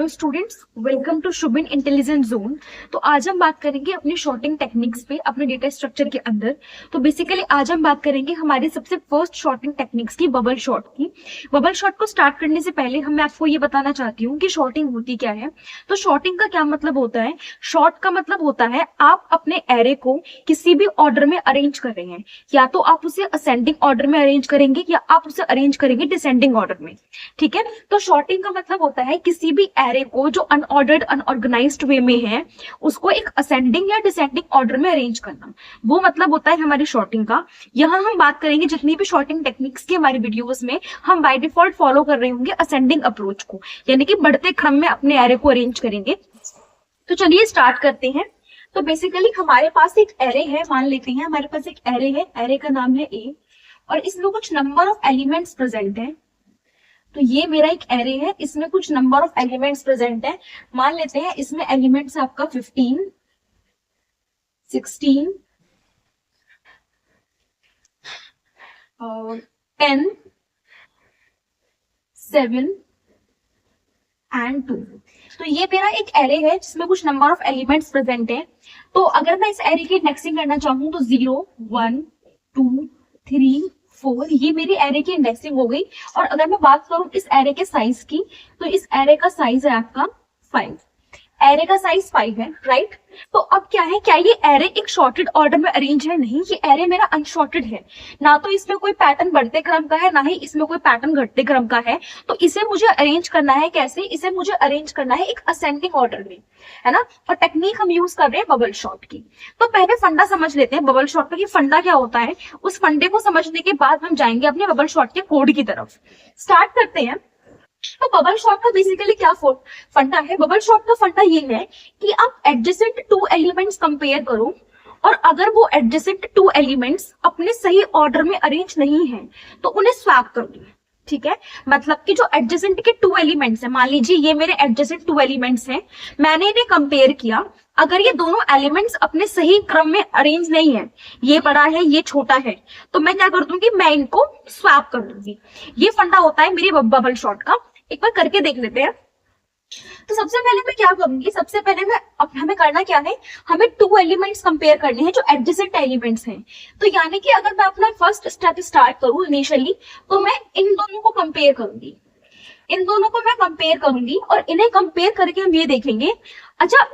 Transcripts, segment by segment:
Hello students, welcome to Shubin intelligent zone. तो आज हम बात करेंगे अपनी शॉर्टिंग टेक्निक्स पे अपने डेटा स्ट्रक्चर के अंदर। तो बेसिकली आज हम बात करेंगे हमारी सबसे फर्स्ट शॉर्टिंग टेक्निक्स की, बबल शॉर्ट की। बबल शॉर्ट को स्टार्ट करने से पहले मैं आपको ये बताना चाहती हूँ कि शॉर्टिंग होती क्या है। तो शॉर्टिंग का क्या मतलब होता है? शॉर्ट का मतलब होता है आप अपने एरे को किसी भी ऑर्डर में अरेंज कर रहे हैं, या तो आप उसे असेंडिंग ऑर्डर में अरेंज करेंगे या आप उसे अरेंज करेंगे डिसेंडिंग ऑर्डर में। ठीक है, तो शॉर्टिंग का मतलब होता है किसी भी एरे को जो अनऑर्डर्ड अनऑर्गेनाइज्ड वे में है उसको एक असेंडिंग या डिसेंडिंग ऑर्डर में अरेंज करना, वो मतलब होता है हमारी शॉर्टिंग का। यहाँ हम बात करेंगे जितनी भी शॉर्टिंग टेक्निक्स की हमारी वीडियोस में हम बाय डिफॉल्ट फॉलो कर रहे होंगे असेंडिंग अप्रोच को, यानी कि बढ़ते क्रम में अपने एरे को अरेंज करेंगे। तो चलिए स्टार्ट करते हैं। तो बेसिकली हमारे पास एक एरे है, मान लेते हैं हमारे पास एक एरे है, एरे का नाम है ए, और इसमें कुछ नंबर ऑफ एलिमेंट्स प्रेजेंट है। तो ये मेरा एक एरे है, इसमें कुछ नंबर ऑफ एलिमेंट्स प्रेजेंट है। मान लेते हैं इसमें एलिमेंट्स आपका 15, 16, 10, 7 एंड 2। तो ये मेरा एक एरे है जिसमें कुछ नंबर ऑफ एलिमेंट्स प्रेजेंट है। तो अगर मैं इस एरे की इंडेक्सिंग करना चाहूँ तो 0, 1, 2, 3, 4, ये मेरी एरे की इंडेक्सिंग हो गई। और अगर मैं बात करूं इस एरे के साइज की, तो इस एरे का साइज है आपका 5। एरे का साइज 5 है, राइट। तो अब क्या है, क्या ये एरे एक शॉर्टेड ऑर्डर में अरेंज है? नहीं, ये एरे मेरा अनशॉर्टेड है। ना तो इसमें कोई पैटर्न बढ़ते क्रम का है, ना ही इसमें कोई पैटर्न घटते क्रम का है। तो इसे मुझे अरेंज करना है कैसे? इसे मुझे अरेंज करना है एक असेंडिंग ऑर्डर में, है ना। और टेक्निक हम यूज कर रहे हैं बबल शॉर्ट की। तो पहले फंडा समझ लेते हैं बबल शॉर्ट का कि फंडा क्या होता है। उस फंडे को समझने के बाद हम जाएंगे अपने बबल शॉर्ट के कोड की तरफ। स्टार्ट करते हैं। तो बबल शॉर्ट का बेसिकली क्या फंडा है? बबल शॉर्ट का फंडा ये है कि आप एडजेसेंट 2 एलिमेंट्स कंपेयर करो, और अगर वो एडजेसेंट 2 एलिमेंट्स अपने सही ऑर्डर में अरेंज नहीं है तो उन्हें स्वैप कर दो। ठीक है, मतलब कि जो एडजेसेंट के 2 एलिमेंट्स हैं, मान लीजिए ये मेरे एडजेसेंट 2 एलिमेंट्स हैं, मैंने इन्हें कंपेयर किया। अगर ये दोनों एलिमेंट्स अपने सही क्रम में अरेंज नहीं है, ये बड़ा है ये छोटा है, तो मैं क्या कर दूंगी, मैं इनको स्वैप कर दूंगी। ये फंडा होता है मेरी बबल शॉर्ट का। एक बार करके देख लेते हैं। तो सबसे पहले मैं क्या करूंगी, सबसे पहले हमें करना क्या है, हमें 2 एलिमेंट्स कंपेयर करने हैं जो एडजेसेंट एलिमेंट्स हैं। तो यानी कि अगर मैं अपना फर्स्ट स्टेप स्टार्ट करूं इनिशियली, तो मैं इन दोनों को कंपेयर करूंगी। इन दोनों को मैं कंपेयर करूंगी और इन्हें कंपेयर करके हम ये देखेंगे, अच्छा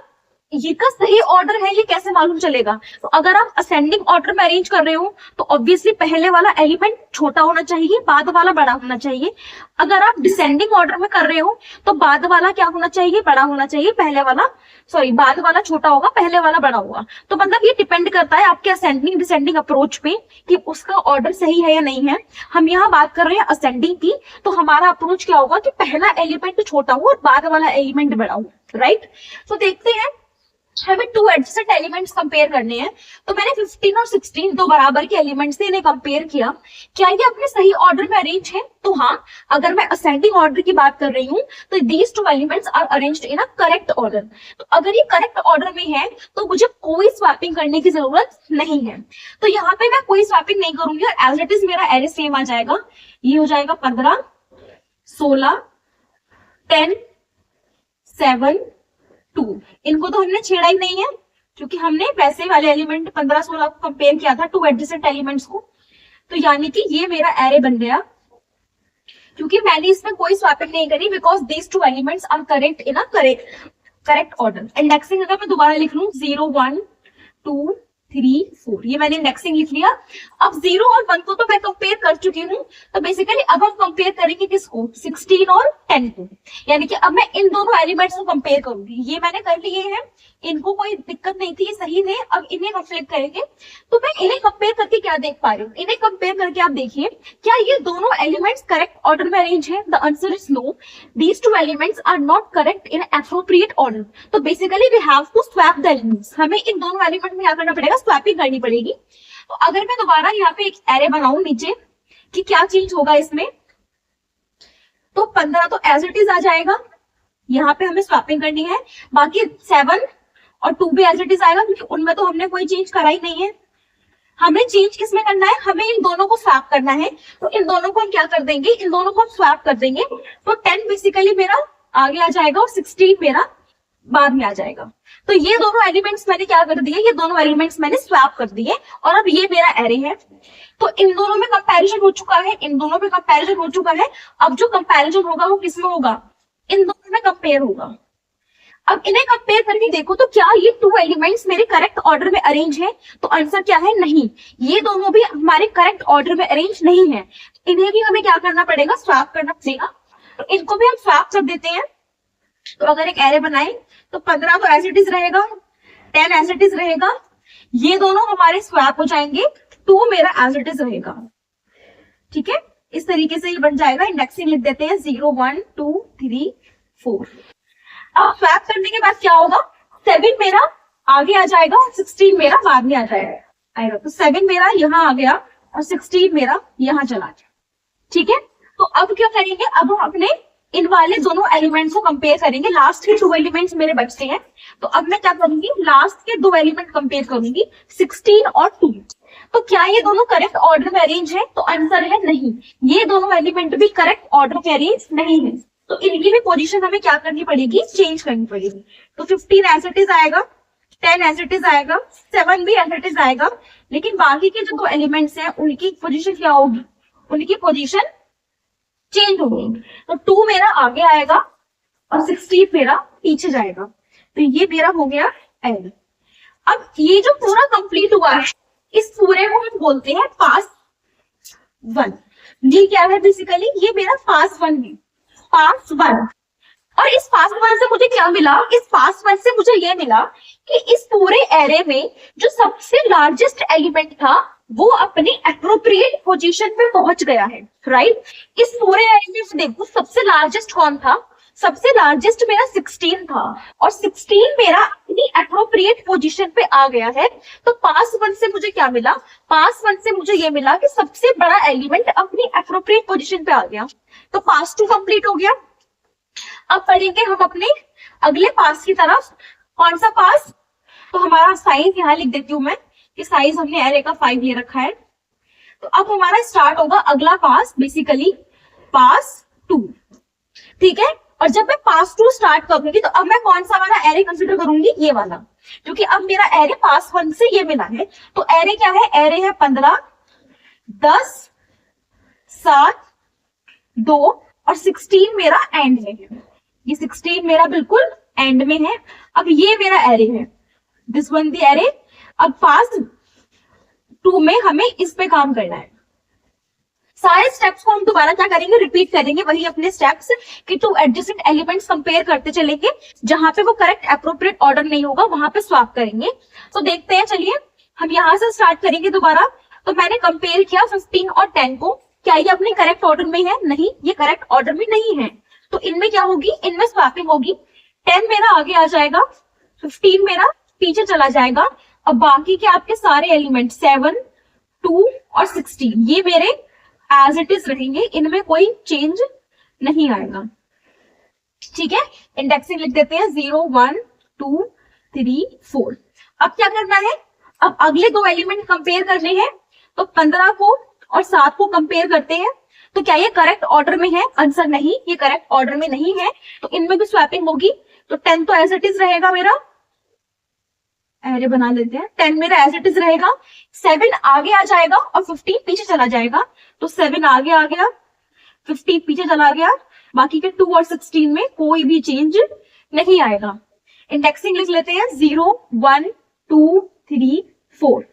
ये का सही ऑर्डर है ये कैसे मालूम चलेगा। तो अगर आप असेंडिंग ऑर्डर में अरेंज कर रहे हो तो ऑब्वियसली पहले वाला एलिमेंट छोटा होना चाहिए, बाद वाला बड़ा होना चाहिए। अगर आप डिसेंडिंग ऑर्डर में कर रहे हो तो बाद वाला क्या होना चाहिए, बड़ा होना चाहिए। पहले वाला बाद वाला छोटा होगा, पहले वाला बड़ा होगा। तो मतलब ये डिपेंड करता है आपके असेंडिंग डिसेंडिंग अप्रोच पे कि उसका ऑर्डर सही है या नहीं है। हम यहाँ बात कर रहे हैं असेंडिंग की, तो हमारा अप्रोच क्या होगा कि पहला एलिमेंट छोटा हो और बाद वाला एलिमेंट बड़ा हो, राइट। तो देखते हैं, हमें 2 एडजेसेंट एलिमेंट्स कंपेयर करने हैं। तो मैंने 15 और 16 दो बराबर के एलिमेंट्स से इन्हें कंपेयर किया, क्या ये अपने सही ऑर्डर में अरेंज है? तो हाँ, अगर मैं असेंडिंग ऑर्डर की बात कर रही हूँ तो these 2 elements are arranged in a correct order. तो अगर ये करेक्ट ऑर्डर में है तो मुझे कोई स्वैपिंग करने की जरूरत नहीं है। तो यहाँ पे मैं कोई स्वैपिंग नहीं करूंगी और एज इट इज मेरा एरे सेम आ जाएगा। ये हो जाएगा 15, 16, 10, 7, 2। इनको तो हमने छेड़ा ही नहीं है क्योंकि हमने वैसे वाले एलिमेंट 15, 16 को कंपेयर किया था 2 एडजेसेंट एलिमेंट्स को। तो यानी कि ये मेरा एरे बन गया क्योंकि मैंने इसमें कोई स्वैपिंग नहीं करी, because these 2 elements are correct in a correct order. Indexing अगर मैं दोबारा लिख लूं 0, 1, 2, 3, 4, ये मैंने इंडेक्सिंग लिख लिया। अब 0 और 1 को तो मैं कंपेयर कर चुकी हूँ, तो बेसिकली अब हम कंपेयर करेंगे किसको, 16 और 10 को। यानी कि अब मैं इन दोनों एलिमेंट्स को कंपेयर करूंगी। ये मैंने कर लिए हैं, इनको कोई दिक्कत नहीं थी, सही थे। अब इन्हें कंपेयर करेंगे, तो मैं इन्हें कंपेयर करके क्या देख पा रही हूँ, इन्हें कंपेयर करके आप देखिए क्या ये दोनों एलिमेंट्स करेक्ट ऑर्डर में अरेंज है। The answer is no, these 2 elements are not correct in appropriate order. तो basically we have to swap the elements. हमें इन दोनों एलिमेंट में क्या करना पड़ेगा, स्वैपिंग करनी पड़ेगी। तो अगर मैं दोबारा यहाँ पे एक एरे बनाऊं नीचे कि क्या चेंज होगा इसमें, तो 15 तो एज इट इज आ जाएगा, यहाँ पे हमें स्वैपिंग करनी है। बाकी 7 और 2 भी एज इट इज आएगा क्योंकि उनमें तो हमने कोई चेंज करा ही नहीं है। हमें चेंज किसमें करना है, हमें इन दोनों को स्वैप करना है। तो इन दोनों को हम क्या कर देंगे, इन दोनों को हम स्वैप कर देंगे। तो 10 बेसिकली मेरा आगे आ जाएगा और 16 मेरा बाद में आ जाएगा। तो ये दोनों एलिमेंट्स मैंने क्या कर दिए, ये दोनों एलिमेंट्स मैंने स्वैप कर दिए और अब ये मेरा एरे है। तो इन दोनों में कंपैरिजन हो चुका है, इन दोनों में कंपैरिजन हो चुका है। अब जो कंपैरिजन होगा वो किसमें होगा, इन दोनों में कंपेयर होगा। अब इन्हें कंपेयर करके देखो तो क्या ये टू एलिमेंट्स मेरे करेक्ट ऑर्डर में अरेंज है, तो आंसर क्या है, नहीं, ये दोनों भी हमारे करेक्ट ऑर्डर में अरेंज नहीं है। इन्हें भी हमें क्या करना पड़ेगा, स्वैप करना पड़ेगा। तो इनको भी हम स्वैप कर देते हैं। तो अगर एक एरे बनाए तो 15 तो एज इट इज रहेगा, 10 एज इट इज रहेगा, ये दोनों हमारे स्वैप हो जाएंगे, 2 मेरा एज इट इज रहेगा। ठीक है, इस तरीके से ये बन जाएगा। इंडेक्सिंग लिख देते हैं 0 1 2 3 4। अब स्वैप करने के बाद क्या होगा, 7 मेरा आगे आ जाएगा और 16 मेरा बाद में आ जाएगा। तो 7 मेरा यहाँ आ गया और 16 मेरा यहाँ चला गया। ठीक है, तो अब क्या करेंगे, अब हम अपने इन वाले दोनों एलिमेंट्स को कंपेयर करेंगे। लास्ट के 2 एलिमेंट्स मेरे बचते हैं, तो अब मैं क्या करूंगी, लास्ट के 2 एलिमेंट कंपेयर करूंगी, 16 और 2। तो क्या ये दोनों करेक्ट ऑर्डर में अरेंज है, तो आंसर है नहीं, ये दोनों एलिमेंट भी करेक्ट ऑर्डर में अरेंज नहीं है। तो इनकी भी पोजीशन हमें क्या करनी पड़ेगी, चेंज करनी पड़ेगी। तो 15 एज इट इज आएगा, 10 एज इट इज आएगा, 7 भी एज इट इज आएगा, लेकिन बाकी के जो 2 एलिमेंट्स हैं उनकी पोजीशन क्या होगी, उनकी पोजीशन चेंज होगी। तो 2 मेरा आगे आएगा और 16 मेरा पीछे जाएगा। तो ये मेरा हो गया एल। अब ये जो पूरा कंप्लीट हुआ है, इस पूरे को हम बोलते हैं पास 1। ये क्या है, बेसिकली ये मेरा पास 1 है, पास 1। और इस पास 1 से मुझे क्या मिला, इस पास 1 से मुझे ये मिला कि इस पूरे एरे में जो सबसे लार्जेस्ट एलिमेंट था वो अपनी एप्रोप्रिएट पोजीशन पे पहुंच गया है, राइट। इस पूरे एरे में देखो सबसे लार्जेस्ट कौन था, सबसे लार्जेस्ट मेरा 16 था और 16 मेरा अपनी एप्रोप्रिएट पोजीशन पे आ गया है। तो पास 1 से मुझे क्या मिला, पास 1 से मुझे ये मिला कि सबसे बड़ा एलिमेंट अपनी एप्रोप्रिएट पोजीशन पे आ गया। तो पास 2 कंप्लीट हो गया। अब पढ़ेंगे हम अपने अगले पास की तरफ। कौन सा पास, तो हमारा साइज यहाँ लिख देती हूँ मैं कि साइज हमने एरे का 5 ले रखा है। तो अब हमारा स्टार्ट होगा अगला पास, बेसिकली पास 2। ठीक है, और जब मैं पास 2 स्टार्ट करूंगी तो अब मैं कौन सा वाला एरे कंसिडर करूंगी, ये वाला, क्योंकि अब मेरा एरे पास 1 से ये मिला है। तो एरे क्या है, एरे है 15, 10, 7, 2 और 16 मेरा एंड में है। ये 16 मेरा बिल्कुल एंड में है। अब ये मेरा एरे है, दिस वन द एरे। अब पास 2 में हमें इस पे काम करना है। सारे स्टेप्स को हम दोबारा क्या करेंगे, रिपीट करेंगे, वही अपने स्टेप्स कि 2 एडजेसेंट एलिमेंट्स कंपेयर करते चलेंगे, जहां पे वो करेक्ट एप्रोप्रिएट ऑर्डर नहीं होगा वहां पे स्वैप करेंगे। तो देखते हैं, चलिए हम यहां से स्टार्ट करेंगे दोबारा। तो मैंने कंपेयर किया 15 और 10 को, क्या ये अपने करेक्ट ऑर्डर में है, नहीं, ये करेक्ट ऑर्डर में नहीं है। तो इनमें क्या होगी, इनमें स्वैपिंग होगी। 10 मेरा आगे आ जाएगा, 15 मेरा पीछे चला जाएगा। अब बाकी के आपके सारे एलिमेंट 7, 2 और 16 ये मेरे एज इट इज रहेंगे, इनमें कोई चेंज नहीं आएगा। ठीक है, इंडेक्सिंग लिख देते हैं 0 1 2 3 4। अब क्या करना है, अब अगले 2 एलिमेंट कंपेयर करने हैं। तो 15 को और 7 को कंपेयर करते हैं। तो क्या ये करेक्ट ऑर्डर में है, आंसर नहीं, ये करेक्ट ऑर्डर में नहीं है। तो इनमें भी स्वैपिंग होगी। तो 10 तो एज इट इज रहेगा, मेरा एरे बना लेते हैं, 10 मेरा एज इट इज रहेगा। 7 आगे आ जाएगा और 15 पीछे चला जाएगा। तो 7 आगे आ गया, 15 पीछे चला गया। बाकी के 2 और 16 में कोई भी चेंज नहीं आएगा। इंडेक्सिंग लिख लेते हैं 0 1 2 3 4।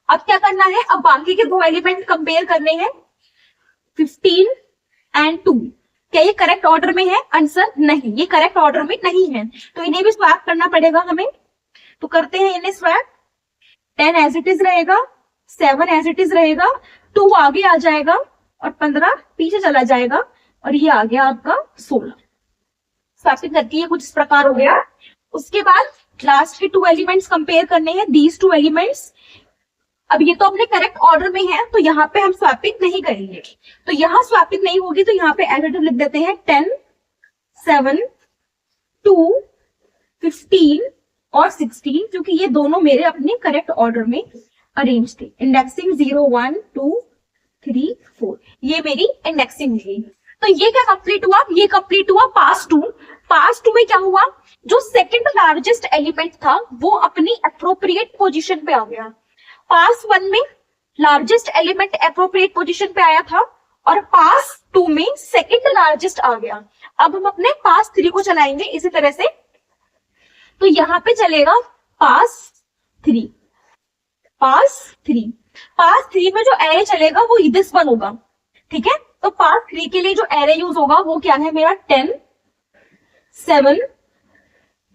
अब क्या करना है, अब बाकी के 2 एलिमेंट कंपेयर करने हैं, 15 एंड 2। क्या ये करेक्ट ऑर्डर में है, आंसर नहीं, ये करेक्ट ऑर्डर में नहीं है। तो इन्हें भी स्वैप करना पड़ेगा हमें। तो करते हैं इन्हें स्वैप। 10 एज इट इज रहेगा, 7 एज इट इज रहेगा, 2 आगे आ जाएगा और 15 पीछे चला जाएगा और ये आ गया आपका 16। स्वैपिंग करती है कुछ इस प्रकार हो गया। उसके बाद लास्ट के 2 एलिमेंट्स कंपेयर करने हैं, दीज 2 एलिमेंट्स। अब ये तो अपने करेक्ट ऑर्डर में है, तो यहाँ पे हम स्वैपिंग नहीं करेंगे। तो यहाँ स्वैपिंग नहीं होगी, तो यहाँ पे एज इट इज लिख देते हैं 10 7 2 15 और 16, क्योंकि ये दोनों मेरे अपने करेक्ट ऑर्डर में अरेंज थे। इंडेक्सिंग 0 1 2 3 4, ये मेरी इंडेक्सिंग हुई। तो ये क्या कंप्लीट हुआ, ये कंप्लीट हुआ पास टू। पास टू में क्या हुआ, जो सेकंड लार्जेस्ट एलिमेंट था वो अपनी अप्रोप्रिएट पोजीशन पे आ गया। पास वन में लार्जेस्ट एलिमेंट अप्रोप्रिएट पोजीशन पे आया था और पास टू में सेकंड लार्जेस्ट आ गया। अब हम अपने पास थ्री को चलाएंगे इसी तरह से, तो यहां पे चलेगा पास थ्री। पास थ्री, पास थ्री में जो एरे चलेगा वो दिस वन होगा, ठीक है। तो पास थ्री के लिए जो एरे यूज होगा वो क्या है मेरा 10, 7,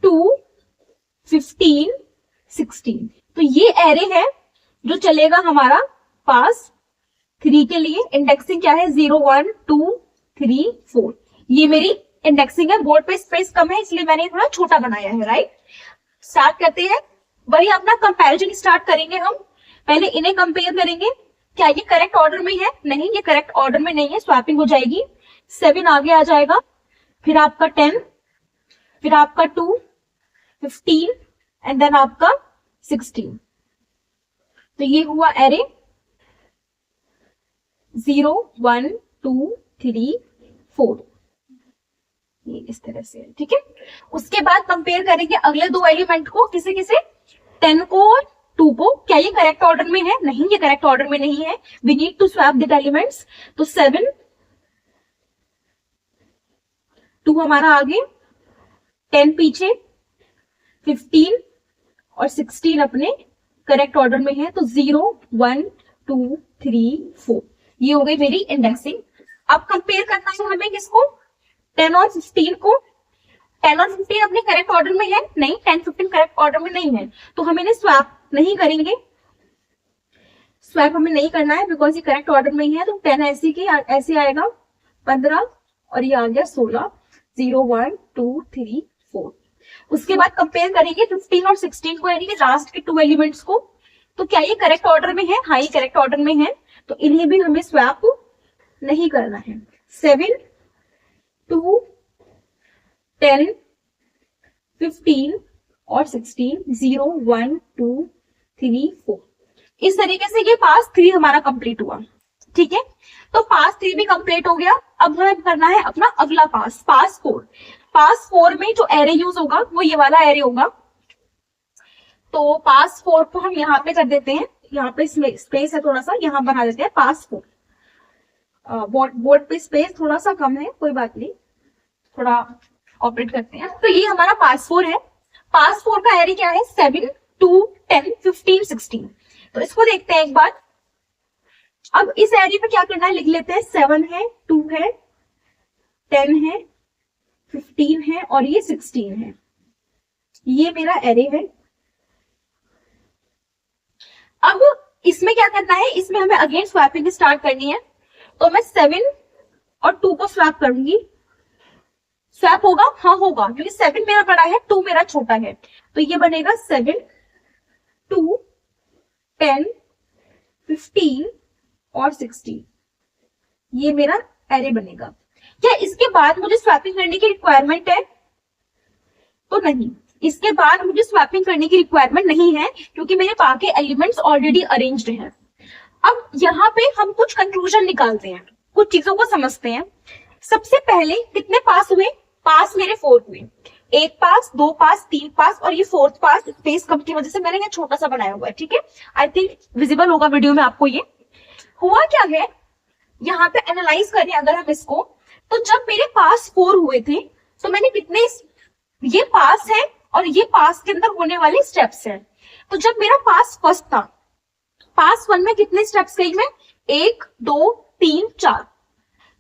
2, 15, 16। तो ये एरे है जो चलेगा हमारा पास थ्री के लिए। इंडेक्सिंग क्या है 0, 1, 2, 3, 4। ये मेरी इंडेक्सिंग है। बोर्ड पे स्पेस कम है इसलिए मैंने थोड़ा छोटा बनाया है, राइट। स्टार्ट करते हैं, वही अपना कंपैरिजन स्टार्ट करेंगे हम। पहले इन्हें कंपेयर करेंगे, क्या ये करेक्ट ऑर्डर में है, नहीं ये करेक्ट ऑर्डर में नहीं है, स्वैपिंग हो जाएगी। 7 आगे आ जाएगा, फिर आपका 10, फिर आपका 2, 15 एंड देन आपका 16। तो ये हुआ एरे 0, 1, 2, 3, 4। ये इस तरह से है, ठीक है। उसके बाद कंपेयर करेंगे अगले दो एलिमेंट को, किसे किसे, 10 को और 2 को। क्या ये करेक्ट ऑर्डर में है, नहीं ये करेक्ट ऑर्डर में नहीं है, we need to swap that elements. तो 7, 2 हमारा आगे, 10 पीछे, 15 और 16 अपने करेक्ट ऑर्डर में है। तो 0, 1, 2, 3, 4 ये हो गई मेरी इंडेक्सिंग। अब कंपेयर करना है हमें किसको, 10 और 15 को। 10 और 15 अपने करेक्ट ऑर्डर में है, नहीं 10, 15 करेक्ट ऑर्डर में नहीं है, तो हम इन्हें स्वैप नहीं करेंगे। स्वैप हमें नहीं करना है बिकॉज ये करेक्ट ऑर्डर में ही है। तो 10 ऐसे की ऐसे आएगा, 15 और ये आ गया 16, 0, 1, 2, 3, 4। उसके बाद कंपेयर करेंगे 15 और 16 को, यानी कि लास्ट के 2 एलिमेंट्स को। तो क्या ये करेक्ट ऑर्डर में है, हाँ ये करेक्ट ऑर्डर में है, तो इन्हें भी हमें स्वैप नहीं करना है। 7, 2, 10, 15 और 16, 0, 1, 2, 3, 4। इस तरीके से ये पास 3 हमारा कंप्लीट हुआ, ठीक है। तो पास 3 भी कंप्लीट हो गया। अब हमें करना है अपना अगला पास, पास 4। पास 4 में जो एरे यूज होगा वो ये वाला एरे होगा। तो पास 4 को हम यहाँ पे कर देते हैं, यहाँ पे स्पेस है थोड़ा सा, यहाँ बना देते हैं पास 4। बोर्ड पे स्पेस थोड़ा सा कम है, कोई बात नहीं, थोड़ा ऑपरेट करते हैं। तो ये हमारा पास 4 है। पास 4 का एरे क्या है 7, 2, 10, 15, 16। तो इसको देखते हैं एक बार। अब इस एरे पे क्या करना है लिख लेते हैं, 7 है, 2 है, 10 है, 15 है और ये 16 है। ये मेरा एरे है। अब इसमें क्या करना है, इसमें हमें अगेन स्वैपिंग स्टार्ट करनी है। तो मैं 7 और 2 को स्वैप करूंगी। स्वैप होगा, हाँ होगा, क्योंकि 7 मेरा बड़ा है, 2 मेरा छोटा है। तो ये बनेगा 7, 2, 10, 15 और 16। ये मेरा एरे बनेगा। क्या इसके बाद मुझे स्वैपिंग करने की रिक्वायरमेंट है, तो नहीं, इसके बाद मुझे स्वैपिंग करने की रिक्वायरमेंट नहीं है क्योंकि मेरे बाकी एलिमेंट्स ऑलरेडी अरेंज्ड हैं। अब यहाँ पे हम कुछ कंक्लूजन निकालते हैं, कुछ चीजों को समझते हैं। सबसे पहले कितने पास हुए, पास मेरे 4 हुए, 1 पास, 2 पास, 3 पास और ये 4th पास स्पेस कम की वजह से मैंने ये छोटा सा बनाया हुआ है, ठीक है। आई थिंक विजिबल होगा वीडियो में आपको। ये हुआ क्या है, यहाँ पे एनालाइज करें अगर हम इसको, तो जब मेरे पास 4 हुए थे तो मैंने कितने, ये पास है और ये पास के अंदर होने वाले स्टेप्स हैं। तो जब मेरा पास फर्स्ट था, पास 1 में कितने स्टेप्स गई मैं, 1, 2, 3, 4,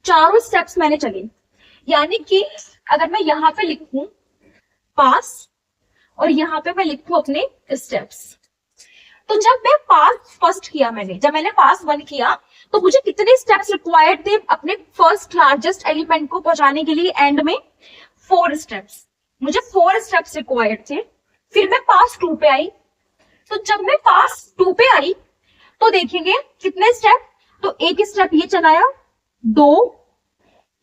चारों स्टेप्स मैंने चले। यानी कि अगर मैं यहाँ पे लिखूं पास और यहाँ पे मैं लिखूं अपने स्टेप्स, तो जब मैं पास फर्स्ट किया, जब मैंने पास 1 किया तो मुझे कितने स्टेप्स रिक्वायर्ड थे अपने फर्स्ट लार्जेस्ट एलिमेंट को पहुंचाने के लिए, एंड में 4 स्टेप्स, मुझे 4 स्टेप्स रिक्वायर्ड थे। फिर मैं पास 2 पे आई। तो जब मैं पास 2 पे आई तो देखेंगे कितने स्टेप, तो एक स्टेप ये चलाया, 2,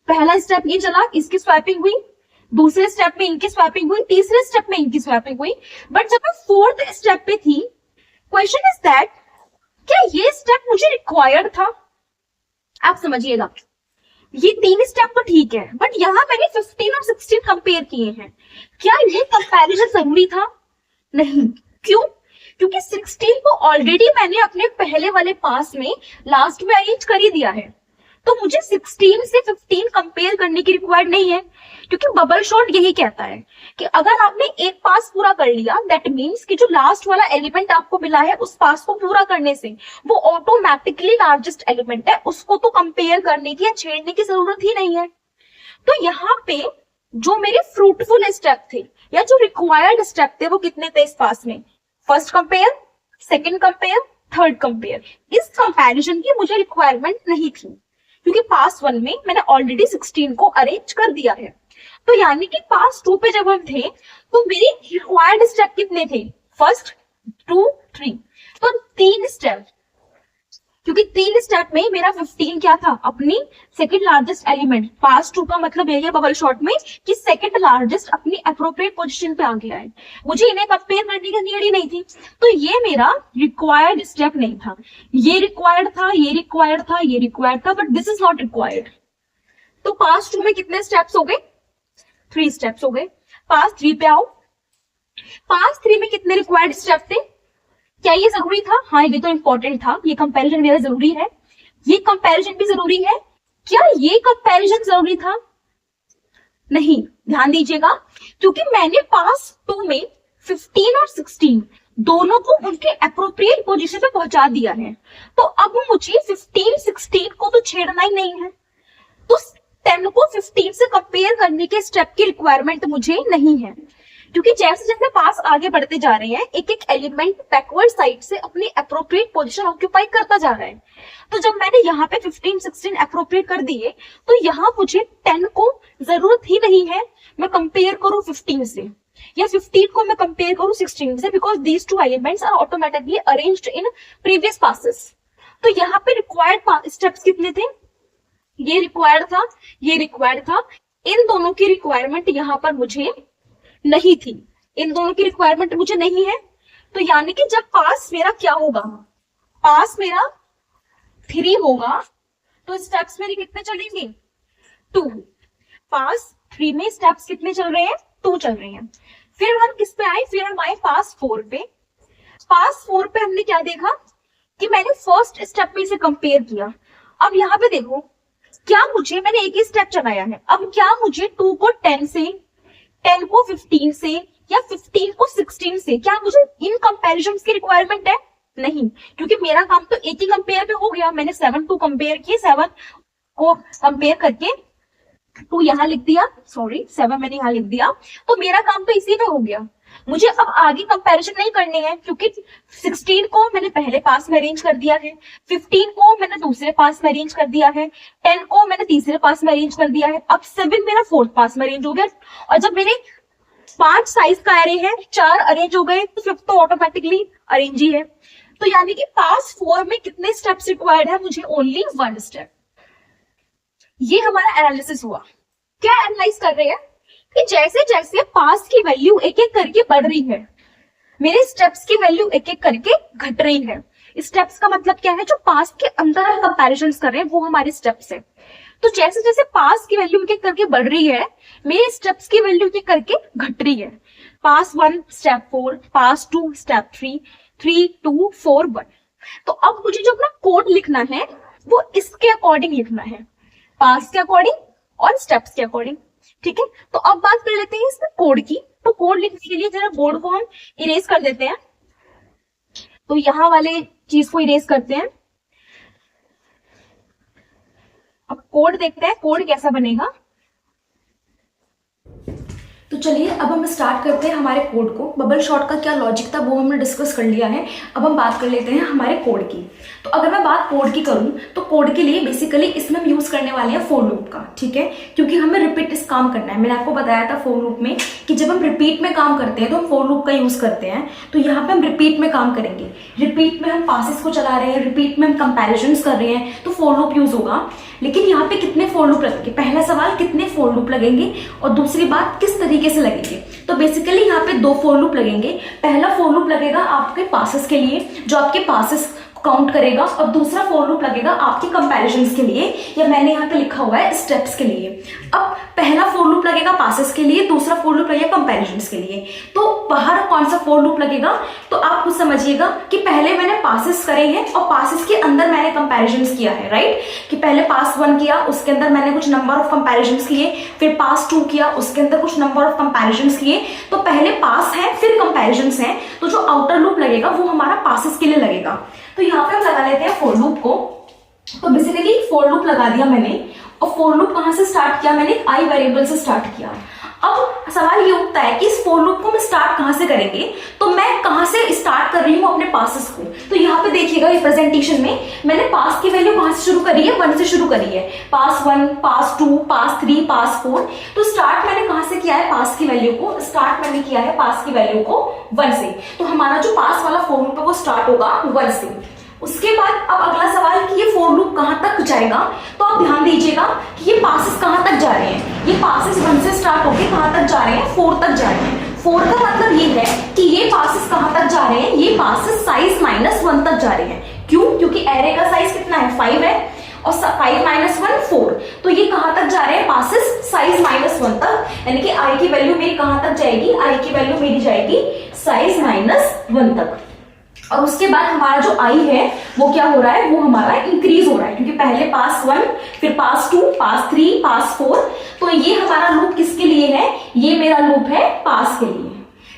पहला स्टेप ये चला, इसकी स्वैपिंग हुई, दूसरे स्टेप में इनकी स्वैपिंग हुई, तीसरे स्टेप में इनकी स्वैपिंग हुई। बट जब मैं 4th स्टेप पे थी, क्वेश्चन इज दैट क्या ये स्टेप मुझे रिक्वायर्ड था, आप समझिएगा। ये 3 स्टेप तो ठीक है, बट यहाँ मैंने 15 और 16 कंपेयर किए हैं। क्या ये कंपैरिजन जरूरी था? नहीं। क्यों? क्योंकि 16 को ऑलरेडी मैंने अपने पहले वाले पास में लास्ट में अरेंज कर ही दिया है, तो मुझे 16 से 15 कंपेयर करने की रिक्वायर्ड नहीं है। क्योंकि बबल शॉट यही कहता है कि अगर आपने एक पास पूरा कर लिया, दैट मीन्स कि जो लास्ट वाला एलिमेंट आपको मिला है उस पास को पूरा करने से वो ऑटोमेटिकली लार्जेस्ट एलिमेंट है, उसको तो कंपेयर करने की या छेड़ने की जरूरत ही नहीं है। तो यहाँ पे जो मेरे फ्रूटफुल स्टेप थे या जो रिक्वायर्ड स्टेप थे वो कितने थे इस पास में? First compare, second compare, third compare. इस कंपैरिजन की मुझे रिक्वायरमेंट नहीं थी, क्योंकि पास 1 में मैंने ऑलरेडी 16 को अरेंज कर दिया है। तो यानी कि पास 2 पे जब हम थे तो मेरी रिक्वायर्ड स्टेप कितने थे? फर्स्ट, 2, 3। तो 3 स्टेप, क्योंकि 3 स्टेप में मेरा 15 क्या था? अपनी सेकंड लार्जेस्ट एलिमेंट। पास 2 का मतलब यही है बबल शॉट में कि सेकंड लार्जेस्ट अपनी अप्रोप्रिएट पोजीशन पे आ गया है, मुझे इन्हें कंपेयर करने की नीड ही नहीं थी। तो ये मेरा रिक्वायर्ड स्टेप नहीं था। ये रिक्वायर्ड था, ये रिक्वायर्ड था, ये रिक्वायर्ड था, but this is not required. तो पास 2 में कितने स्टेप्स हो गए? 3 स्टेप्स हो गए। पास 3 पे आओ। पास 3 में कितने रिक्वायर्ड स्टेप थे? क्या ये जरूरी था? हाँ, ये तो इंपॉर्टेंट था, ये कंपैरिजन मेरा जरूरी है, ये कंपैरिजन भी जरूरी है। क्या ये कंपैरिजन जरूरी था? नहीं। ध्यान दीजिएगा, क्योंकि मैंने पास 2 में 15 और 16 दोनों को उनके अप्रोप्रिएट पोजीशन पे पहुंचा दिया है, तो अब मुझे 15 16 को तो छेड़ना ही नहीं है। तो 10 को 15 से कंपेयर करने के स्टेप की रिक्वायरमेंट मुझे नहीं है, क्योंकि जैसे जैसे पास आगे बढ़ते जा रहे हैं एक एक एलिमेंट बैकवर्ड साइड से अपनी अप्रोप्रिएट पोजीशन ऑक्यूपाई करता जा रहा है। तो जब मैंने यहाँ पे 15 16 अप्रोप्रिएट कर दिए, तो यहाँ मुझे 10 को जरूरत ही नहीं है मैं कंपेयर करूं 15 से, या 15 को मैं कंपेयर करूं 16 से, because these 2 elements are automatically arranged in previous passes. तो यहाँ पे रिक्वायर्ड स्टेप्स कितने थे? ये रिक्वायर्ड था, ये रिक्वायर्ड था। इन दोनों की रिक्वायरमेंट यहाँ पर मुझे नहीं थी, इन दोनों की रिक्वायरमेंट मुझे नहीं है। तो यानी कि जब पास मेरा क्या होगा? पास मेरा 3 होगा, तो स्टेप्स मेरे कितने चलेंगे? 2। पास 3 में स्टेप्स कितने चल रहे हैं? 2 चल रहे हैं। फिर हम किस पे आए? फिर हम आए पास 4 पे। पास 4 पे हमने क्या देखा कि मैंने फर्स्ट स्टेप में इसे कंपेयर किया। अब यहाँ पे देखो, क्या मुझे, मैंने एक ही स्टेप चलाया है, अब क्या मुझे 2 को 10 से, 10 को 15 से, या 15 को 16 से, क्या मुझे इन कंपैरिजन की रिक्वायरमेंट है? नहीं, क्योंकि मेरा काम तो एक ही कंपेयर पे हो गया। मैंने 7 को कंपेयर किए, 7 को कंपेयर करके 2 यहाँ लिख दिया, सॉरी 7 मैंने यहाँ लिख दिया, तो मेरा काम तो इसी में हो गया। मुझे अब आगे कंपैरिजन नहीं करनी है, क्योंकि 16 को मैंने पहले पास में अरेंज कर दिया है, 15 को मैंने दूसरे पास में अरेंज कर दिया है, 10 को मैंने तीसरे पास में अरेंज कर दिया है, अब 7 मेरा फोर्थ पास में अरेंज हो गया। और जब मेरे 5 साइज का एरे है, 4 अरेंज हो गए, तो 5th तो ऑटोमेटिकली अरेंज ही है। तो यानी कि पास 4 में कितने स्टेप्स रिक्वायर्ड है? मुझे ओनली 1 स्टेप। ये हमारा एनालिसिस हुआ। क्या एनालाइज कर रहे हैं कि जैसे जैसे पास की वैल्यू एक एक करके बढ़ रही है, मेरे स्टेप्स की वैल्यू एक एक करके घट रही है। स्टेप्स का मतलब क्या है? जो पास के अंदर हम कंपैरिजन कर रहे हैं वो हमारे स्टेप्स है। तो जैसे जैसे पास की वैल्यू एक एक करके बढ़ रही है, मेरे स्टेप्स की वैल्यू एक एक करके घट रही है। पास 1 स्टेप 4, पास 2 स्टेप 3, 3 2 4 1। तो अब मुझे जो अपना कोड लिखना है वो इसके अकॉर्डिंग लिखना है, पास के अकॉर्डिंग और स्टेप्स के अकॉर्डिंग। ठीक है, तो अब बात कर लेते हैं इसमें कोड की। तो कोड लिखने के लिए जरा बोर्ड को हम इरेज कर देते हैं। तो यहां वाले चीज को इरेज करते हैं। अब कोड देखते हैं कोड कैसा बनेगा। तो चलिए अब हम स्टार्ट करते हैं हमारे कोड को। बबल शॉट का क्या लॉजिक था वो हमने डिस्कस कर लिया है। अब हम बात कर लेते हैं हमारे कोड की। तो अगर मैं बात कोड की करूं तो कोड के लिए बेसिकली इसमें हम यूज करने वाले हैं फॉर लूप का। ठीक है, क्योंकि हमें रिपीट इस काम करना है। मैंने आपको बताया था फॉर लूप में कि जब हम रिपीट में काम करते हैं तो हम फॉर लूप का यूज करते हैं। तो यहाँ पे हम रिपीट में काम करेंगे। रिपीट में हम पासेस को चला रहे हैं, रिपीट में हम कंपेरिजन कर रहे हैं, तो फॉर लूप यूज होगा। लेकिन यहाँ पे कितने फॉर लूप लगेंगे? पहला सवाल, कितने फॉर लूप लगेंगे, और दूसरी बात किस तरीके से लगेंगे। तो बेसिकली यहाँ पे 2 फॉर लूप लगेंगे। पहला फॉर लूप लगेगा आपके पासेस के लिए, जो आपके पासेस काउंट करेगा और दूसरा फॉर लूप लगेगा आपके कंपैरिजंस के लिए, या मैंने यहाँ पे लिखा हुआ है स्टेप्स के लिए। अब पहला फॉर लूप लगेगा पासेस के लिए, दूसरा फॉर लूप लगेगा कंपैरिजंस के लिए। तो बाहर कौन सा फॉर लूप लगेगा, तो आप खुद समझिएगा कि पहले मैंने पासेस करे हैं और पासेस के अंदर मैंने कंपैरिजंस किया है, राइट। कि पहले पास 1 किया, उसके अंदर मैंने कुछ नंबर ऑफ कंपैरिजंस किए, फिर पास 2 किया, उसके अंदर कुछ नंबर ऑफ कंपैरिजंस किए। तो पहले पास है फिर कंपैरिजंस है, तो जो आउटर लूप लगेगा वो हमारा पासेस के लिए लगेगा। तो यहाँ पे हम लगा लेते हैं फॉर लूप को। तो बेसिकली फॉर लूप लगा दिया मैंने, और फॉर लूप कहां से स्टार्ट किया, मैंने आई वेरिएबल से स्टार्ट किया। अब सवाल ये उठता है कि इस फॉर लूप को हम स्टार्ट कहां से करेंगे, तो मैं कहां से स्टार्ट कर रही हूं अपने पासेस को। तो यहाँ पे देखिएगा रिप्रेजेंटेशन में मैंने पास की वैल्यू कहां से शुरू करी है, 1 से शुरू करी है। पास 1, पास 2, पास 3, पास 4। तो स्टार्ट मैंने कहां से किया है, पास की वैल्यू को स्टार्ट मैंने किया है पास की वैल्यू को 1 से। तो हमारा जो पास वाला फॉर लूप है वो स्टार्ट होगा 1 से। उसके बाद अब अगला सवाल कि ये फॉर लूप कहां तक जाएगा, तो आप ध्यान दीजिएगा कि ये पासेस कहां तक जा रहे हैं। ये पासेस 1 से स्टार्ट होके कहां तक जा रहे हैं, 4 तक जा रहे हैं। 4 का मतलब ये है कि ये पासेस कहां तक जा रहे हैं, ये पासेस साइज -1 तक जा रहे हैं। क्यों, क्योंकि एरे का साइज कितना है, 5 है, और 5 - 1 4। तो ये कहां तक जा रहे हैं, पासेस साइज -1 तक, यानी कि आई की वैल्यू मेरी कहां तक जाएगी, आई की वैल्यू मेरी जाएगी साइज -1 तक। और उसके बाद हमारा जो आई है वो क्या हो रहा है, वो हमारा इंक्रीज हो रहा है, क्योंकि पहले पास 1, फिर पास 2, पास 3, पास 4। तो ये हमारा लूप किसके लिए है, ये मेरा लूप है पास के लिए।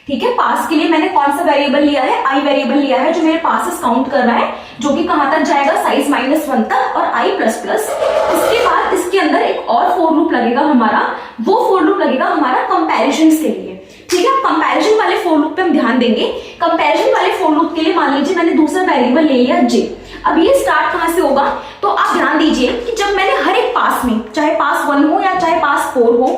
ठीक है, पास के लिए मैंने कौन सा वेरिएबल लिया है, आई वेरिएबल लिया है, जो मेरे पासेस काउंट कर रहा है, जो कि कहां तक जाएगा, साइज -1 तक, और आई प्लस प्लस। इसके बाद इसके अंदर एक और फॉर लूप लगेगा हमारा, वो फॉर लूप लगेगा हमारा कंपैरिजंस के लिए। ठीक है, कंपैरिजन वाले फॉर लूप पे हम ध्यान देंगे। कंपैरिजन वाले फॉर लूप के लिए मान लीजिए मैंने दूसरा वेरिएबल ले लिया जे। अब ये स्टार्ट कहां से होगा, तो आप ध्यान दीजिए कि जब मैंने हर एक पास में, चाहे पास 1 हो या चाहे पास 4 हो,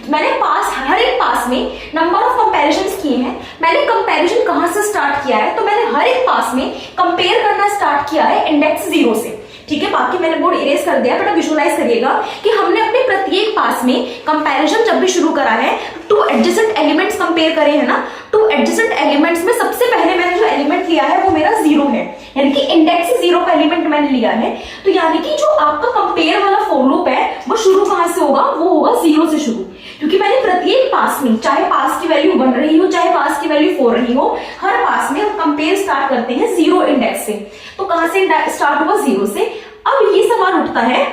मैंने पास हर एक पास में नंबर ऑफ कंपैरिजंस किए हैं। मैंने कंपैरिजन कहां से स्टार्ट किया है, तो मैंने हर एक पास में कंपेयर करना स्टार्ट किया है इंडेक्स 0 से। ठीक है, बाकी मैंने बोर्ड इरेज कर दिया, बट विजुअलाइज करिएगा कि हमने अपने प्रत्येक पास में कंपैरिजन जब भी शुरू करा है, 2 एडजेसेंट एलिमेंट्स कंपेयर करे हैं ना। 2 एडजेसेंट एलिमेंट्स में सबसे पहले मैंने जो एलिमेंट लिया है वो मेरा 0 है, यानी कि इंडेक्स 0 का एलिमेंट मैंने लिया है। तो यानी कि जो आपका कंपेयर वाला फॉर लूप है वो शुरू कहां से होगा, वो होगा 0 से शुरू, क्योंकि मैंने प्रत्येक पास में, चाहे पास की वैल्यू 1 रही हो, चाहे पास की वैल्यू 4 रही हो, हर पास में हम कंपेयर स्टार्ट करते हैं 0 इंडेक्स से। तो कहां से स्टार्ट हुआ, 0 से। अब ये सवाल उठता है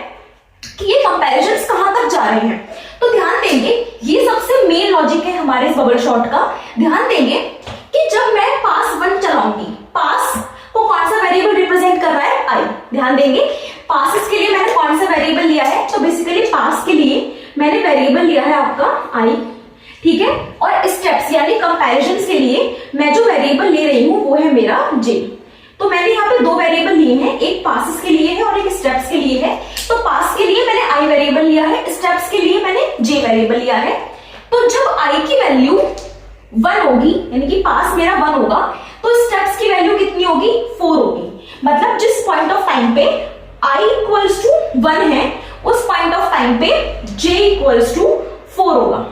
कि ये कंपैरिजंस कहां तक जा रहे हैं। तो ध्यान देंगे, ये सबसे मेन लॉजिक है हमारे इस बबल शॉट का। ध्यान देंगे कि जब मैं पास 1 चलाऊंगी, पास को कौन सा वेरिएबल रिप्रेजेंट कर रहा है, आई। ध्यान देंगे पासेस के लिए मैंने कौन सा वेरिएबल लिया है, तो बेसिकली पास के लिए मैंने वेरिएबल लिया है आपका आई। ठीक है, और स्टेप्स यानी कंपैरिजंस के लिए मैं जो वेरिएबल ले रही हूं वो है मेरा जे। तो मैंने यहाँ पे 2 वेरिएबल लिए हैं, एक पासेस के लिए है और एक स्टेप्स के लिए है। तो पास के लिए मैंने आई वेरिएबल लिया है, स्टेप्स के लिए मैंने जे वेरिएबल लिया है। तो जब आई की वैल्यू 1 होगी, यानी कि पास मेरा 1 होगा, तो स्टेप्स की वैल्यू कितनी होगी, 4 होगी। मतलब जिस पॉइंट ऑफ टाइम पे आई इक्वल्स टू 1 है, उस पॉइंट ऑफ टाइम पे जे इक्वल्स टू 4 होगा,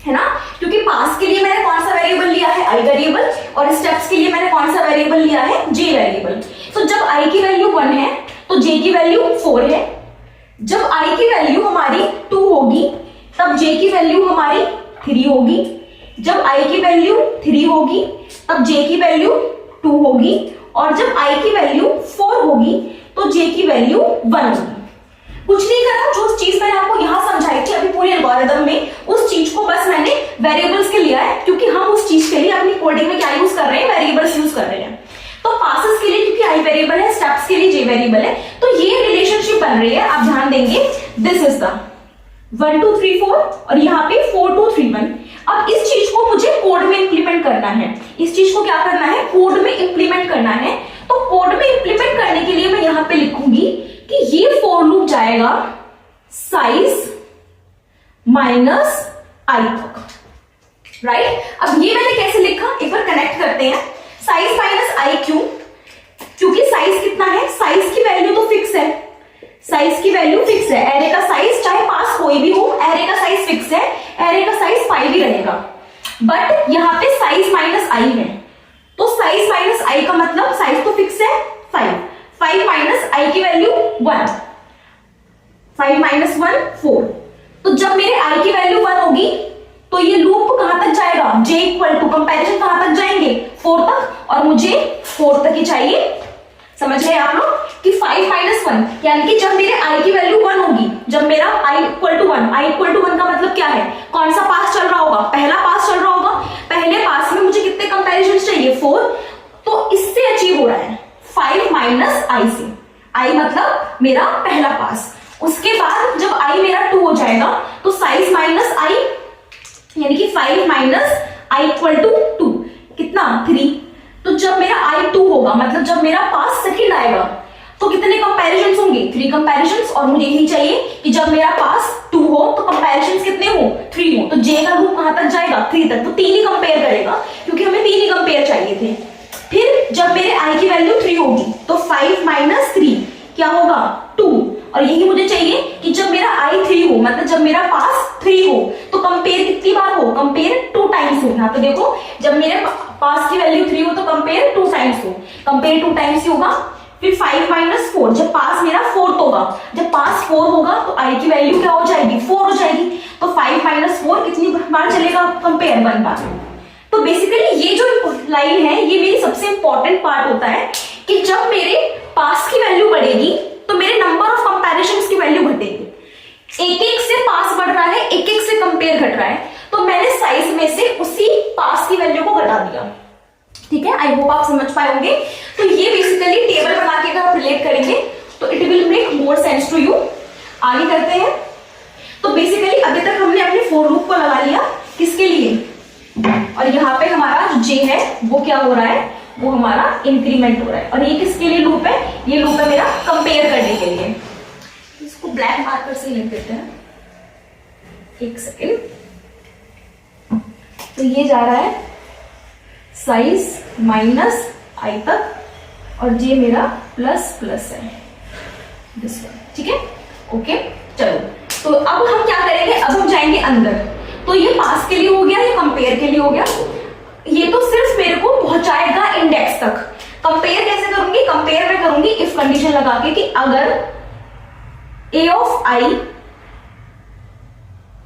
है ना। क्योंकि पास के लिए मैंने कौन सा वेरिएबल लिया है, आई वेरिएबल, और स्टेप्स के लिए मैंने कौन सा वेरिएबल लिया है, जे वेरिएबल। तो जब आई की वैल्यू 1 है तो जे की वैल्यू 4 है। जब आई की वैल्यू हमारी 2 होगी तब जे की वैल्यू हमारी 3 होगी। जब आई की वैल्यू 3 होगी तब जे की वैल्यू 2 होगी, और जब आई की वैल्यू 4 होगी तो जे की वैल्यू 1 होगी। कुछ नहीं करा, जो चीज मैंने आपको यहां समझाई थी अभी पूरे एल्गोरिथम में, उस चीज को बस मैंने वेरिएबल्स के लिया है, क्योंकि हम उस चीज के लिए अपनी कोडिंग में क्या यूज कर रहे हैं, वेरिएबल्स यूज कर रहे हैं। तो पासेस के लिए क्योंकि आई वेरिएबल है, स्टेप्स के लिए जे वेरिएबल है, तो ये रिलेशनशिप बन रही है। आप ध्यान देंगे, दिस इज द 1 2 3 4 और यहाँ पे 4 2 3 1। अब इस चीज को मुझे कोड में इंप्लीमेंट करना है, इस चीज को क्या करना है, कोड में इंप्लीमेंट करना है। तो कोड में इंप्लीमेंट करने के लिए मैं यहाँ पे लिखूंगी कि ये फॉर लूप जाएगा साइज -i तक, राइट। अब ये मैंने कैसे लिखा, एक बार कनेक्ट करते हैं। साइज -i क्यों, क्योंकि साइज कितना है, साइज की वैल्यू तो फिक्स है, साइज की वैल्यू फिक्स है। एरे का साइज चाहे पास कोई भी हो, एरे का साइज फिक्स है, एरे का साइज 5 ही रहेगा। बट यहाँ पे साइज -i है, तो साइज -i का मतलब साइज तो फिक्स है 5। आई की वैल्यू 1, 5 माइनस 1 4। तो जब मेरे आई की वैल्यू 1 होगी तो ये लूप कहां तक जाएगा, j इक्वल टू कंपेरिजन कहां तक जाएंगे 4 तक, और मुझे 4 तक ही चाहिए। समझ गए आप लोग कि 5 माइनस 1 यानी कि जब मेरे i की वैल्यू 1 होगी, जब मेरा i equal to 1, i equal to 1 का मतलब क्या है, कौन सा पास चल रहा होगा, पहला पास चल रहा होगा। पहले पास में मुझे कितने कंपैरिजन चाहिए 4, तो इससे अचीव हो रहा है 5 माइनस i से, i मतलब मेरा पहला पास। उसके बाद जब i मेरा 2 हो जाएगा तो साइज माइनस i, यानी कि 5 माइनस i इक्वल टू 2 कितना 3। तो जब मेरा i 2 होगा मतलब जब मेरा पास सेकंड आएगा तो कितने कंपैरिजंस होंगे, 3 कंपैरिजंस, और मुझे यही चाहिए कि जब मेरा पास 2 हो तो कंपैरिजंस कितने हो 3 हो। तो j का लूप कहां तक जाएगा 3 तक, तो 3 ही कंपेयर करेगा क्योंकि हमें 3 ही कंपेयर चाहिए थे। फिर जब मेरे i की वैल्यू 3 होगी तो 5 माइनस 3 क्या होगा 2, और यही मुझे चाहिए कि जब मेरा i 3 हो मतलब जब मेरा पास 3 हो तो कंपेयर कितनी बार हो, कंपेयर 2 टाइम्स हो। यहाँ पे देखो जब मेरे पास की वैल्यू 3 हो तो कंपेयर 2 टाइम्स हो, कंपेयर 2 टाइम्स ही होगा। फिर 5 माइनस 4 जब पास मेरा 4 होगा, जब पास 4 होगा तो i की वैल्यू क्या हो जाएगी 4 हो जाएगी। तो 5 माइनस 4 कितनी बार चलेगा कंपेयर 1 बार। तो बेसिकली ये जो लाइन है ये मेरी सबसे इंपॉर्टेंट पार्ट होता है कि जब मेरे पास की वैल्यू बढ़ेगी तो मेरे नंबर ऑफ कंपैरिजंस की वैल्यू घटेगी। एक एक से पास बढ़ रहा है, एक एक से कंपेयर घट रहा है, तो मैंने साइज में से उसी पास की वैल्यू को घटा दिया। ठीक है, आई होप आप समझ पाए होंगे। तो ये बेसिकली टेबल बना के अगर आप रिलेट करेंगे तो it will make more sense to you. आगे करते हैं। तो बेसिकली अभी तक हमने अपने फॉर लूप को लगा लिया किसके लिए, और यहाँ पे हमारा जो जे है वो क्या हो रहा है, वो हमारा इंक्रीमेंट हो रहा है। और ये किसके लिए लूप है, ये लूप है मेरा कंपेयर करने के लिए। इसको ब्लैक मार्कर से लिख देते हैं, एक सेकेंड। तो ये जा रहा है साइज माइनस आई तक, और जे मेरा प्लस प्लस है, ठीक है, ओके। चलो तो अब हम क्या करेंगे, अब हम जाएंगे अंदर। तो ये पास के लिए हो गया, ये कंपेयर के लिए हो गया। ये तो सिर्फ मेरे को पहुंचाएगा इंडेक्स तक। कंपेयर कैसे करूंगी, कंपेयर में करूंगी इफ कंडीशन लगा के कि अगर a of i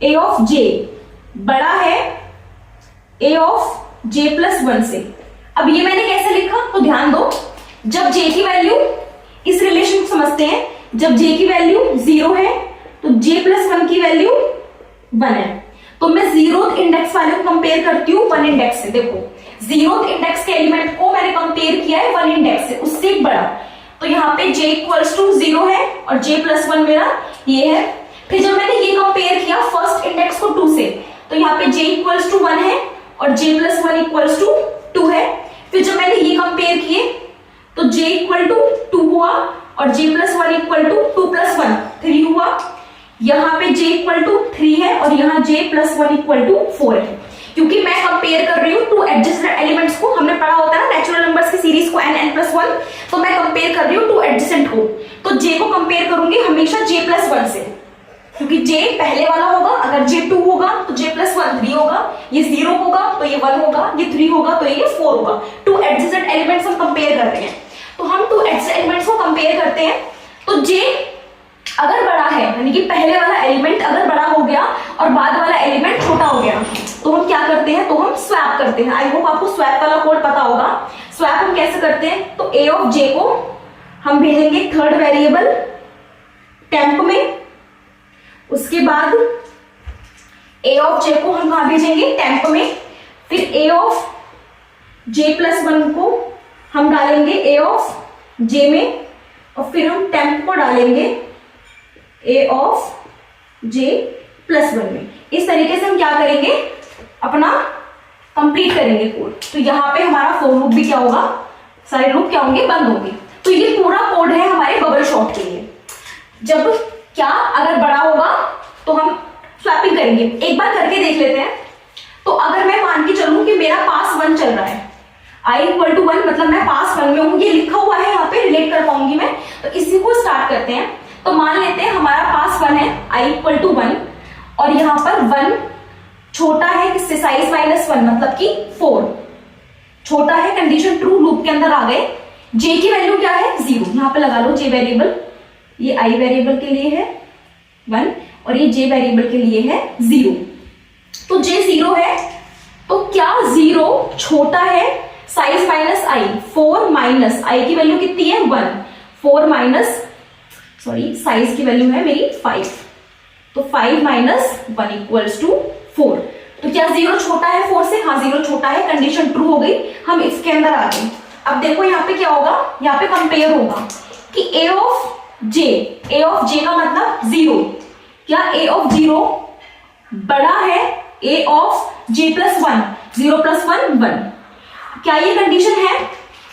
a of j बड़ा है a ऑफ j प्लस 1 से। अब ये मैंने कैसे लिखा, तो ध्यान दो, जब j की वैल्यू, इस रिलेशन को समझते हैं, जब j की वैल्यू 0 है तो j प्लस 1 की वैल्यू 1 है। तो मैं 0th इंडेक्स वाले को कंपेयर करती हूँ 1 इंडेक्स से। देखो 0th इंडेक्स के एलिमेंट को मैंने कंपेयर किया है 1 इंडेक्स से, उससे एक बड़ा। तो यहाँ पे j इक्वल्स टू 0 है और j प्लस 1 मेरा ये है। फिर जब मैंने ये कंपेयर किया फर्स्ट इंडेक्स को 2 से, तो यहाँ पे j इक्वल्स टू 1 है और j प्लस 1 इक्वल्स टू 2 है। फिर जब मैंने ये कंपेयर किए तो j इक्वल टू 2 हुआ और j plus 1 equal to 2 plus 1 3 हुआ। यहाँ पे j इक्वल टू 3 है और यहाँ j प्लस 1 इक्वल टू 4 है, क्योंकि मैं कंपेयर कर रही हूँ टू एडजेसेंट एलिमेंट्स को। हमने पढ़ा होता है ना नेचुरल नंबर्स की सीरीज को n n प्लस 1, तो मैं कंपेयर कर रही हूँ टू एडजेसेंट को। तो j को कंपेयर करूंगी हमेशा j प्लस 1 से, क्योंकि j पहले वाला होगा। अगर j 2 होगा तो j प्लस 1 3 होगा, ये 0 होगा तो ये 1 होगा, ये 3 होगा तो ये 4 होगा। टू एडजेसेंट एलिमेंट्स हम कंपेयर कर रहे हैं, तो हम टू एडजेसेंट एलिमेंट्स को कंपेयर करते हैं। तो j अगर बड़ा है, यानी कि पहले वाला एलिमेंट अगर बड़ा हो गया और बाद वाला एलिमेंट छोटा हो गया, तो हम क्या करते हैं, तो हम स्वैप करते हैं। आई होप आपको स्वैप वाला कोड पता होगा। स्वैप हम कैसे करते हैं, तो a ऑफ j को हम भेजेंगे थर्ड वेरिएबल टेम्प में, उसके बाद a ऑफ j को हम कहां भेजेंगे टेम्प में, फिर a ऑफ j प्लस 1 को हम डालेंगे a ऑफ j में, और फिर हम टेम्प को डालेंगे a ऑफ j प्लस 1 में। इस तरीके से हम क्या करेंगे, अपना कंप्लीट करेंगे कोड। तो यहाँ पे हमारा फॉर लूप भी क्या होगा, सारे लूप क्या होंगे, बंद होंगे। तो ये पूरा कोड है हमारे बबल शॉट के लिए। जब क्या अगर बड़ा होगा तो हम स्वैपिंग करेंगे। एक बार करके देख लेते हैं। तो अगर मैं मान के चलूं कि मेरा पास 1 चल रहा है, i इक्वल टू 1 मतलब मैं पास 1 में हूं, ये लिखा हुआ है यहाँ पे, रिलेट कर पाऊंगी मैं। तो इसी को स्टार्ट करते हैं। तो मान लेते हैं हमारा पास 1 है, i इक्वल टू 1, और यहाँ पर 1 छोटा है किससे, साइज माइनस 1 मतलब कि 4 छोटा है। कंडीशन ट्रू, लूप के अंदर आ गए। जे की वैल्यू क्या है 0, यहाँ पे लगा लो जे वेरिएबल, ये आई वेरिएबल के लिए है 1 और ये जे वेरिएबल के लिए है 0। तो जे 0 है तो क्या 0 छोटा है साइज माइनस आई, 4 माइनस आई की वैल्यू कितनी है 1, 4 माइनस सॉरी साइज की वैल्यू है मेरी 5, तो 5 माइनस 1 इक्वल्स टू 4। तो क्या 0 छोटा है 4 से? हाँ 0 छोटा है, कंडीशन ट्रू हो गई, हम इसके अंदर आ गए। अब देखो यहाँ पे क्या होगा, यहाँ पे कंपेयर होगा कि a ऑफ जे का मतलब 0, क्या a ऑफ 0 बड़ा है a of j plus 1, 0 plus 1 1, क्या ये कंडीशन है?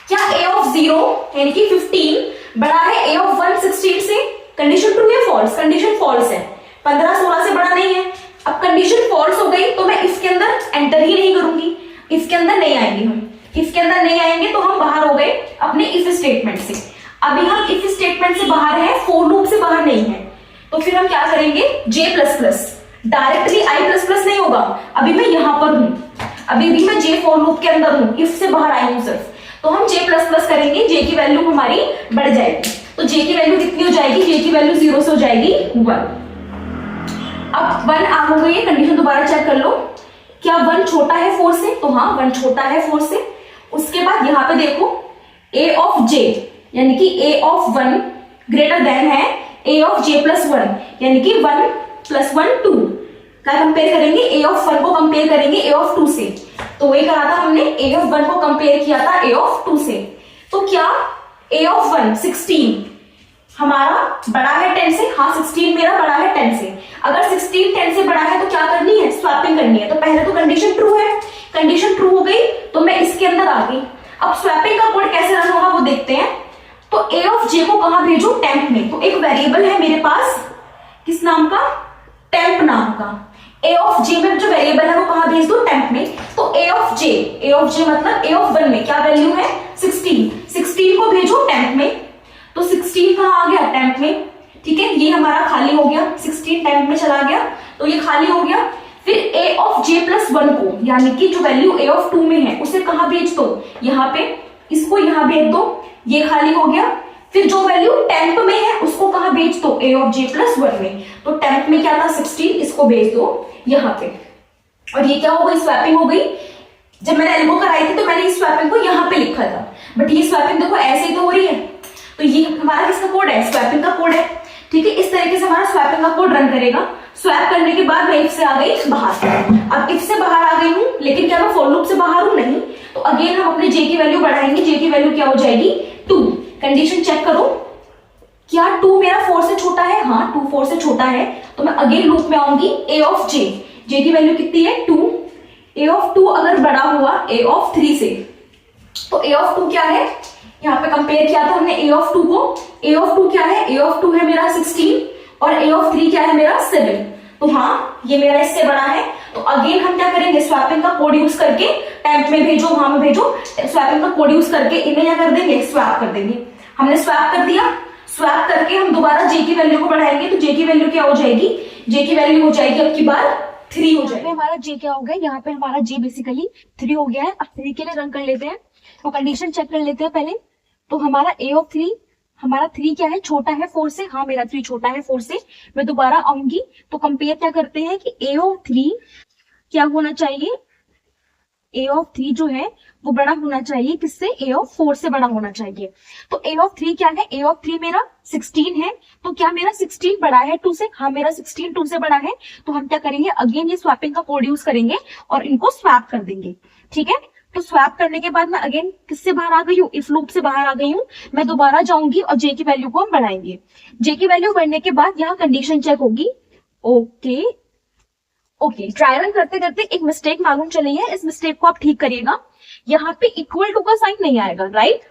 क्या a ऑफ 0 यानी कि 15 बड़ा है a ऑफ 1 16 से? कंडीशन ट्रू या फॉल्स? कंडीशन फॉल्स है, 15 16 से बड़ा नहीं है। अब कंडीशन फॉल्स हो गई तो मैं इसके अंदर एंटर ही नहीं करूंगी, इसके अंदर नहीं आएंगे हम, इसके अंदर नहीं आएंगे तो हम बाहर हो गए अपने इफ स्टेटमेंट से। अभी हम इफ स्टेटमेंट से बाहर हैं, फोर लूप से बाहर नहीं है, तो फिर हम क्या करेंगे जे plus plus, directly I plus plus नहीं होगा, अभी मैं यहां पर हूं, अभी भी मैं जे फोर लूप के अंदर हूं, इफ से बाहर आई हूं सिर्फ, तो हम जे प्लस प्लस करेंगे, जे की वैल्यू हमारी बढ़ जाएगी। तो जे की वैल्यू कितनी हो जाएगी? जे की वैल्यू 0 से हो जाएगी 1। अब 1 आ हो गई है, कंडीशन दोबारा चेक कर लो, क्या 1 छोटा है 4 से? तो हाँ 1 छोटा है 4 से। उसके बाद यहां पे देखो a ऑफ j यानी कि a ऑफ 1 ग्रेटर देन है a ऑफ j प्लस 1 यानी कि 1 प्लस 1 2 का कंपेयर करेंगे, a ऑफ 1 को कंपेयर करेंगे a ऑफ 2 से, तो वही कहा था हमने, a ऑफ 1 को कंपेयर किया था a ऑफ 2 से। तो क्या a ऑफ 1 16 हमारा बड़ा है 10 से? हाँ 16 मेरा बड़ा है 10 से। अगर 16 10 से बड़ा है तो क्या करनी है? स्वैपिंग करनी है। तो पहले तो कंडीशन ट्रू है, कंडीशन ट्रू हो गई तो मैं इसके अंदर आ गई। अब स्वैपिंग का कोड कैसे रन होगा वो देखते हैं। तो a ऑफ j को कहां भेजू? टेम्प में। तो एक वेरिएबल है मेरे पास, किस नाम का? टेम्प नाम का। a ऑफ j में जो वेरिएबल है वो कहां भेज दो? टेम्प में। तो a ऑफ j मतलब a ऑफ 1 में क्या वैल्यू है? 16 को भेजो टेम्प में। तो 16 कहां आ गया? टेम्प में। ठीक है, ये हमारा खाली हो गया, 16 टेम्प में चला गया तो ये खाली हो गया। फिर a ऑफ j प्लस 1 को यानी कि जो वैल्यू a ऑफ 2 में है उसे कहां भेज दो? यहाँ पे, इसको यहां भेज दो, ये खाली हो गया। फिर जो वैल्यू टेम्प में है उसको कहां भेज दो? a ऑफ j प्लस 1 में। तो टेम्प में क्या था? 16, इसको भेज दो यहाँ पे। और ये क्या हो गई? स्वैपिंग हो गई। जब मैंने एल्बो कराई थी तो मैंने इस स्वैपिंग को यहाँ पे लिखा था, बट ये स्वैपिंग देखो ऐसे ही तो हो रही है। तो ये हमारा किसका कोड है? स्वैपिंग का कोड है। ठीक है, इस तरीके से हमारा स्वैपिंग का कोड रन करेगा। स्वैप करने के बाद मैं इफ से आ गई बाहर। अब इफ से बाहर आ गई हूं, लेकिन क्या मैं फॉर लूप से बाहर हूं? नहीं। तो अगेन हम अपने जे की वैल्यू बढ़ाएंगे। जे की वैल्यू क्या हो जाएगी? 2। कंडीशन चेक करो, क्या 2 मेरा 4 से छोटा है? हाँ 2 4 से छोटा है। तो मैं अगेन लूप में आऊंगी। a ऑफ j, j की वैल्यू कितनी है? 2। a ऑफ 2 अगर बड़ा हुआ a ऑफ 3 से, तो a ऑफ 2 क्या है? यहाँ पे कंपेयर किया था हमने a ऑफ 2 को। a ऑफ 2 क्या है? a ऑफ 2 है मेरा 16 और a ऑफ 3 क्या है मेरा? 7। तो हाँ ये मेरा इससे बड़ा है। तो अगेन हम क्या करेंगे? स्वैपिंग का कोड यूज करके टेम्प में भेजो, वहां में भेजो, स्वैपिंग का कोड यूज करके इन्हें क्या कर देंगे? स्वैप कर देंगे। हमने स्वैप कर दिया। स्वैप करके हम दोबारा जे की वैल्यू को बढ़ाएंगे। तो जे की वैल्यू क्या हो जाएगी? जे की वैल्यू हो जाएगी अब की बार 3 हो जाएगी। हमारा जे क्या हो गया? यहाँ पे हमारा जे बेसिकली 3 हो गया है। अब 3 के लिए रन कर लेते हैं। तो कंडीशन चेक कर लेते हैं पहले। तो हमारा a ऑफ 3, हमारा 3 क्या है? छोटा है 4 से। हाँ मेरा 3 छोटा है 4 से। मैं दोबारा आऊंगी तो कंपेयर क्या करते हैं कि a ऑफ 3 क्या होना चाहिए? a ऑफ 3 जो है वो बड़ा होना चाहिए किससे? a ऑफ 4 से बड़ा होना चाहिए। तो a ऑफ 3 क्या है? a ऑफ 3 मेरा 16 है। तो क्या मेरा 16 बड़ा है 2 से? हाँ मेरा 16 2 से बड़ा है। तो हम क्या करेंगे? अगेन ये स्वैपिंग का कोड यूज करेंगे और इनको स्वैप कर देंगे। ठीक है, तो स्वैप करने के बाद मैं अगेन किससे बाहर आ गई हूँ? इफ लूप से बाहर आ गई हूँ। मैं दोबारा जाऊंगी और जे की वैल्यू को हम बढ़ाएंगे। जे की वैल्यू बढ़ने के बाद यहाँ कंडीशन चेक होगी। ओके ट्राई रन करते करते एक मिस्टेक मालूम चली है, इस मिस्टेक को आप ठीक करिएगा। यहाँ पे इक्वल टू का साइन नहीं आएगा, राइट?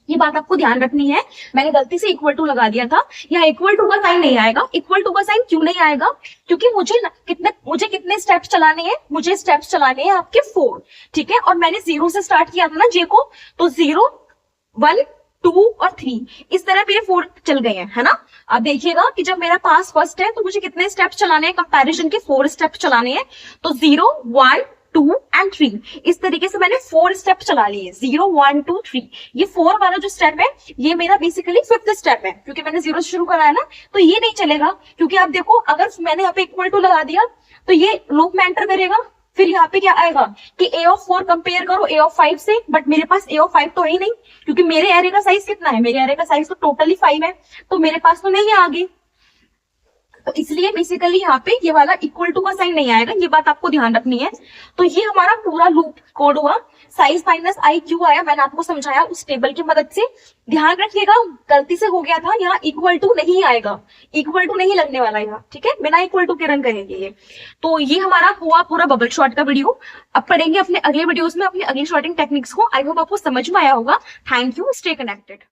ये बात आपको ध्यान रखनी है। मैंने गलती से इक्वल टू लगा दिया था, यहाँ इक्वल टू का साइन नहीं आएगा। इक्वल टू का साइन क्यों नहीं आएगा? क्योंकि मुझे कितने स्टेप्स चलाने हैं? मुझे स्टेप्स चलाने हैं आपके 4। ठीक है, और मैंने 0 से स्टार्ट किया था ना जे को, तो 0 1 2 और 3 इस तरह मेरे 4 चल गए हैं, है ना? अब देखिएगा कि जब मेरा पास फर्स्ट है तो मुझे कितने स्टेप्स चलाने हैं? कंपैरिजन के 4 स्टेप्स चलाने हैं। तो 0 1 2 एंड 3। इस तरीके से मैंने 4 स्टेप चला लिए, 0 1 2 3। ये 4 वाला जो स्टेप है ये मेरा बेसिकली 5th स्टेप है, क्योंकि मैंने 0 से शुरू करा है ना, तो ये नहीं चलेगा। क्योंकि आप देखो, अगर मैंने यहाँ पे इक्वल टू लगा दिया तो ये लूप में एंटर करेगा, फिर यहाँ पे क्या आएगा कि a ऑफ 4 कंपेयर करो a ऑफ 5 से, बट मेरे पास a ऑफ 5 तो है ही नहीं, क्योंकि मेरे एरे का साइज कितना है, मेरे एरे का साइज तो टोटली 5 है, तो मेरे पास तो नहीं है आगे। तो इसलिए बेसिकली यहाँ पे ये वाला इक्वल टू का साइन नहीं आएगा, ये बात आपको ध्यान रखनी है। तो ये हमारा पूरा लूप कोड हुआ। साइज माइनस आई क्यों आया मैंने आपको समझाया उस टेबल की मदद से। ध्यान रखिएगा, गलती से हो गया था, यहाँ इक्वल टू नहीं आएगा, इक्वल टू नहीं लगने वाला यहाँ, ठीक है, बिना इक्वल टू के रन करेंगे ये। तो ये हमारा हुआ पूरा बबल शॉट का वीडियो। अब पढ़ेंगे अपने अगले वीडियोस में अपनी अगली शॉर्टिंग टेक्निक्स को। आई होप आपको समझ में आया होगा। Thank you, stay connected.